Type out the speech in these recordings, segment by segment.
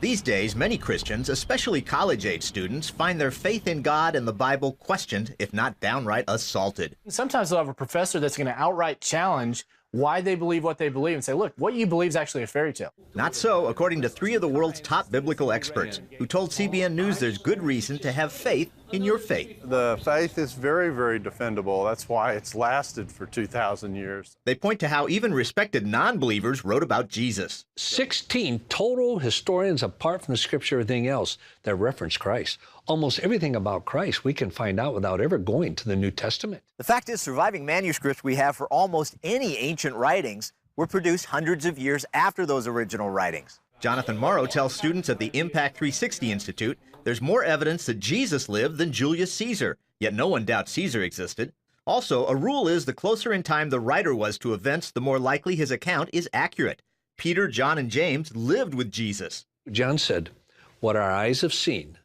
These days, many Christians, especially college-age students, find their faith in God and the Bible questioned, if not downright assaulted. Sometimes they'll have a professor that's going to outright challenge why they believe what they believe and say, look, what you believe is actually a fairy tale. Not so, according to 3 of the world's top biblical experts, who told CBN News there's good reason to have faith in your faith. The faith is very, very defendable. That's why it's lasted for 2,000 years. They point to how even respected non-believers wrote about Jesus. 16 total historians, apart from the scripture, everything else, that reference Christ. Almost everything about Christ we can find out without ever going to the New Testament. The fact is, surviving manuscripts we have for almost any ancient writings were produced hundreds of years after those original writings. Jonathan Morrow tells students at the Impact 360 Institute there's more evidence that Jesus lived than Julius Caesar, yet no one doubts Caesar existed. Also, a rule is the closer in time the writer was to events, the more likely his account is accurate. Peter, John, and James lived with Jesus. John said, what our eyes have seen,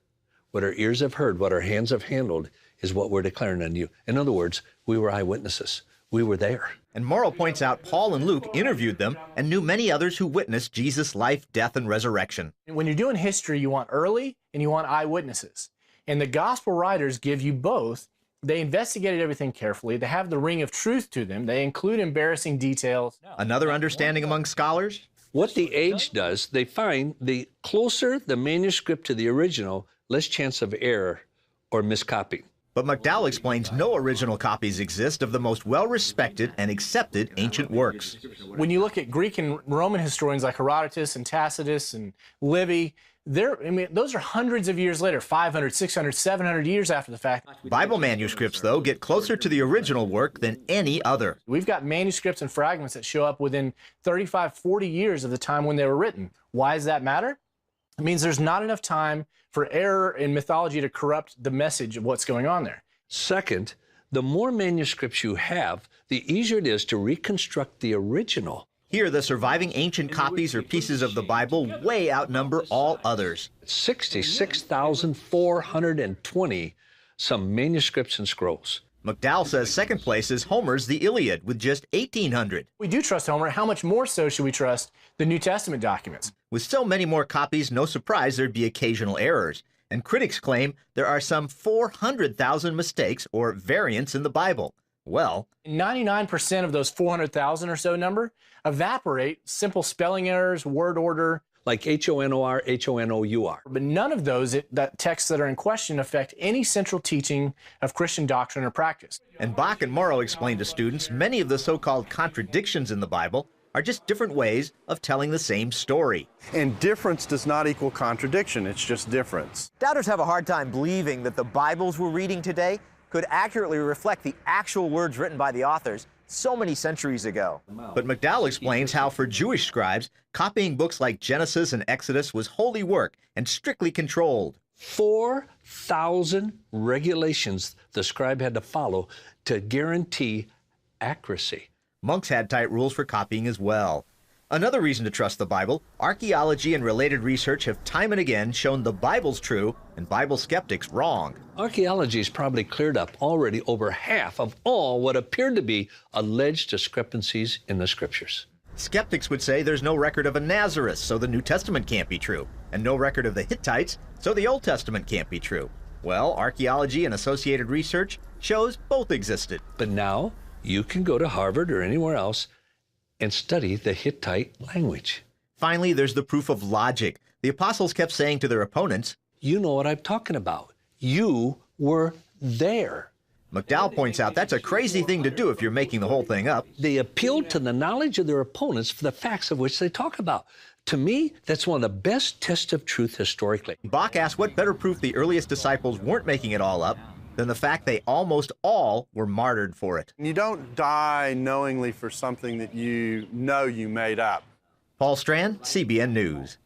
what our ears have heard, what our hands have handled is what we're declaring unto you. In other words, we were eyewitnesses. We were there. And Morrow points out Paul and Luke interviewed them and knew many others who witnessed Jesus' life, death, and resurrection. When you're doing history, you want early and you want eyewitnesses. And the gospel writers give you both. They investigated everything carefully. They have the ring of truth to them. They include embarrassing details. Another understanding among scholars? What the age does, they find the closer the manuscript to the original, less chance of error or miscopying. But McDowell explains no original copies exist of the most well-respected and accepted ancient works. When you look at Greek and Roman historians like Herodotus and Tacitus and Livy, those are hundreds of years later, 500, 600, 700 years after the fact. Bible manuscripts, though, get closer to the original work than any other. We've got manuscripts and fragments that show up within 35, 40 years of the time when they were written. Why does that matter? It means there's not enough time for error in mythology to corrupt the message of what's going on there. Second, the more manuscripts you have, the easier it is to reconstruct the original. Here, the surviving ancient copies or pieces of the Bible way outnumber all others. 66,420 some manuscripts and scrolls. McDowell says second place is Homer's The Iliad with just 1,800. We do trust Homer. How much more so should we trust the New Testament documents? With so many more copies, no surprise there'd be occasional errors. And critics claim there are some 400,000 mistakes or variants in the Bible. Well, 99% of those 400,000 or so number evaporate. Simple spelling errors, word order. Like H-O-N-O-R, H-O-N-O-U-R. But none of those texts that are in question affect any central teaching of Christian doctrine or practice. And Bach and Morrow explain to students many of the so-called contradictions in the Bible are just different ways of telling the same story. And difference does not equal contradiction. It's just difference. Doubters have a hard time believing that the Bibles we're reading today could accurately reflect the actual words written by the authors so many centuries ago. But McDowell explains how for Jewish scribes, copying books like Genesis and Exodus was holy work and strictly controlled. 4,000 regulations the scribe had to follow to guarantee accuracy. Monks had tight rules for copying as well. Another reason to trust the Bible, archaeology and related research have time and again shown the Bible's true and Bible skeptics wrong. Archaeology has probably cleared up already over half of all what appeared to be alleged discrepancies in the scriptures. Skeptics would say there's no record of a Nazareth, so the New Testament can't be true, and no record of the Hittites, so the Old Testament can't be true. Well, archaeology and associated research shows both existed. But now you can go to Harvard or anywhere else and study the Hittite language. Finally, there's the proof of logic. The apostles kept saying to their opponents, you know what I'm talking about. You were there. McDowell points out that's a crazy thing to do if you're making the whole thing up. They appealed to the knowledge of their opponents for the facts of which they talk about. To me, that's one of the best tests of truth historically. Bach asked what better proof the earliest disciples weren't making it all up than the fact they almost all were martyred for it. You don't die knowingly for something that you know you made up. Paul Strand, CBN News.